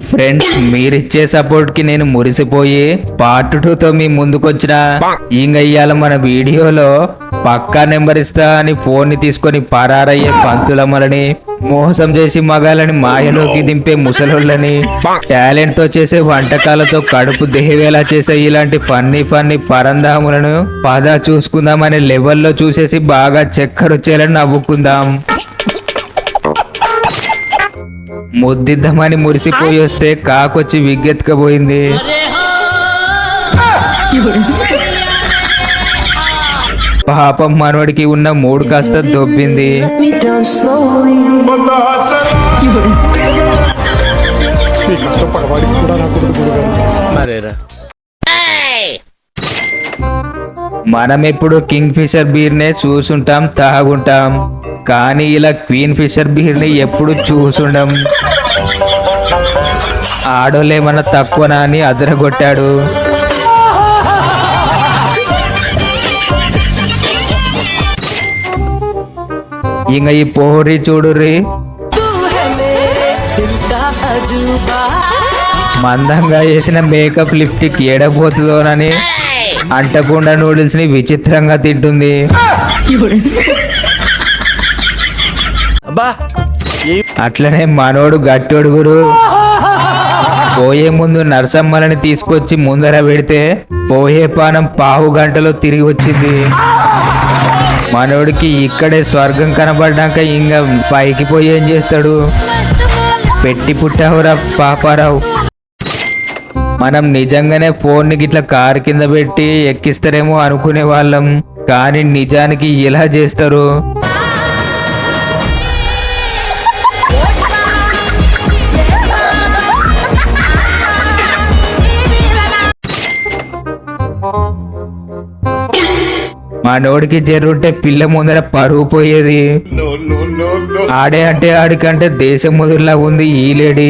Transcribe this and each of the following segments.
Friends, మీరిచ్చే support కి నేను మురిసిపోయి పార్ట్ 2తో మీ ముందుకొచ్చిన. ఇంక ఇయ్యాల మన వీడియోలో పక్కా నెంబర్ ఇస్తా అని ఫోన్ ని తీసుకొని పరారయ్యే పంతులమ్మలని, మోసం చేసి మగాలని మాయలోకి దింపే ముసలోళ్ళని, టాలెంట్ తో చేసే వంటకాలతో కడుపు దేవేలా చేసే ఇలాంటి ఫన్నీ పరంధాములను పద చూసుకుందాం అనే లెవెల్లో చూసేసి బాగా చక్కరొచ్చేలా నవ్వుకుందాం. ముద్దిద్దామని మురిసిపోయి వస్తే కాకొచ్చి విగ్గెత్తుకపోయింది. పాపం మనవడికి ఉన్న మూడు కాస్త దొబ్బింది. మనం ఎప్పుడు కింగ్ ఫిషర్ బీర్ నే చూసుంటాం, తాగుంటాం, కానీ ఇలా క్వీన్ ఫిషర్ బీర్ ని ఎప్పుడు చూసుండం. ఆడోలేమన్నా తక్కువనా అని అదరగొట్టాడు. ఇంక ఈ పోరి చూడుర్రి, మందంగా వేసిన మేకప్ లిప్టిక్ ఏడబోతుందోనని అంటకుండా నూడిల్స్ ని విచిత్రంగా తింటుంది. అట్లనే మనోడు గట్టొడుగురు పోయే ముందు నరసమ్మలని తీసుకొచ్చి ముందర పెడితే పోయే పానం పావు గంటలో తిరిగి వచ్చింది. మనోడికి ఇక్కడే స్వర్గం కనబడ్డాక ఇంకా పైకి పోయి ఏం చేస్తాడు? పెట్టి పుట్టావురా పాపారావు. మనం నిజంగానే ఫోన్ ని గిట్లా కారు కింద పెట్టి ఎక్కిస్తారేమో అనుకునే వాళ్ళం, కానీ నిజానికి ఇలా చేస్తారు. మా నోడికి జరుగుంటే పిల్ల ముందర పరువు పోయేది. ఆడే అంటే ఆడికంటే దేశం ముదురులా ఉంది ఈ లేడీ.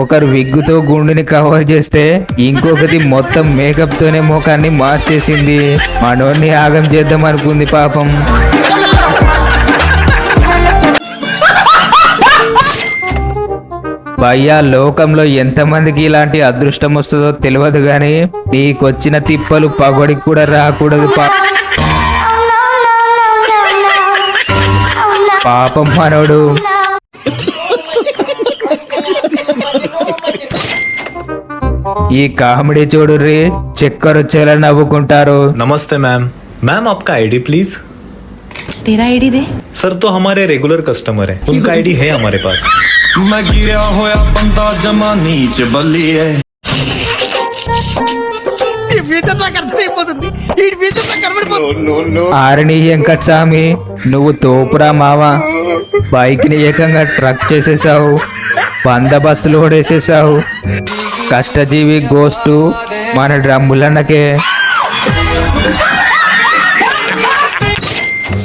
ఒకరు విగ్గుతో గుండెని కవర్ చేస్తే ఇంకొకటి మొత్తం మేకప్ తోనే ముఖాన్ని మార్చేసింది. మనోడిని ఆగం చేద్దాం అనుకుంది పాపం. భయ్యా, లోకంలో ఎంతమందికి ఇలాంటి అదృష్టం వస్తుందో తెలియదు గాని నీకొచ్చిన తిప్పలు పగడికి కూడా రాకూడదు. పాపం మనోడు. ఈ కామెడీ చూడుర్రి, చక్కరొచ్చేలా నవ్వుకుంటారు. नमस्ते मैम. मैम आपका आईडी प्लीज. तेरा आईडी दे. सर तो हमारे रेगुलर कस्टमर है, उनका आईडी है हमारे पास. मैं गिरा होया बंदा जमा नीच बल्ली है. ఆరణి వెంకటస్వామి, నువ్వు తోపురా మావా. బైక్ ని ఏకంగా ట్రక్ చేసేసావు, బందోబస్తులు ఓడేసేసావు. కష్టజీవి గోస్టు మన డ్రమ్ములన్నకే.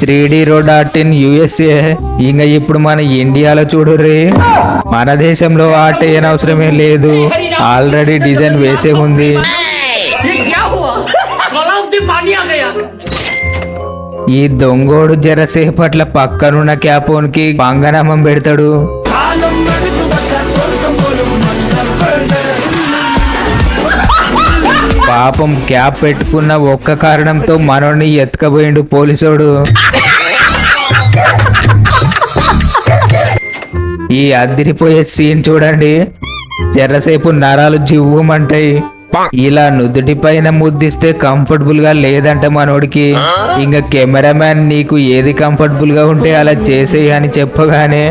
3D road.in USA. ఇంకా ఇప్పుడు మన ఇండియాలో చూడుర్రి, మన దేశంలో ఆట ఏనవసరమే లేదు, ఆల్రెడీ డిజైన్ వేసే ఉంది. ఈ దొంగోడు జరసేపట్ల పక్కనున్న క్యాపోన్కి పంగనామం పెడతాడు. పాపం క్యాప్ పెట్టుకున్న ఒక్క కారణంతో మనోడిని ఎత్తుకపోయిండు పోలీసోడు. ఈ అదిరిపోయే సీన్ చూడండి, జరసేపు నరాలు జివ్వమంటాయి. ఇలా నుదుటి పైన ముద్దిస్తే కంఫర్టబుల్ గా లేదంట మనోడికి. ఇంకా కెమెరామ్యాన్ నీకు ఏది కంఫర్టబుల్ గా ఉంటే అలా చేసేయి అని చెప్పగానే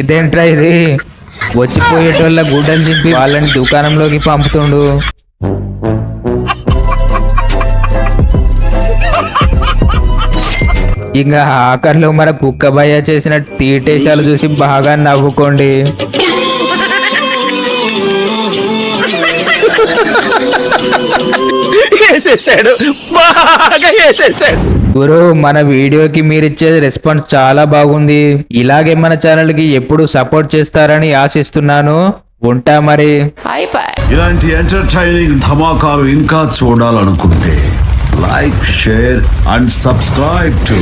ఇదేంట్రా ఇది, వచ్చిపోయేటోళ్ళ గుడ్డలు దింపి వాళ్ళని దుకాణంలోకి పంపుతుండు. ఇంకా ఆఖరిలో మన కుక్క భయ చేసిన తీటేశాలు చూసి బాగా నవ్వుకోండి. గురు, మన వీడియోకి మీరిచ్చే రెస్పాన్స్ చాలా బాగుంది. ఇలాగే మన ఛానల్ కి ఎప్పుడు సపోర్ట్ చేస్తారని ఆశిస్తున్నాను. ఉంటా మరి. ఇలాంటి ఎంటర్టైనింగ్ ధమాకాలు ఇంకా చూడాలనుకుంటే like share and subscribe to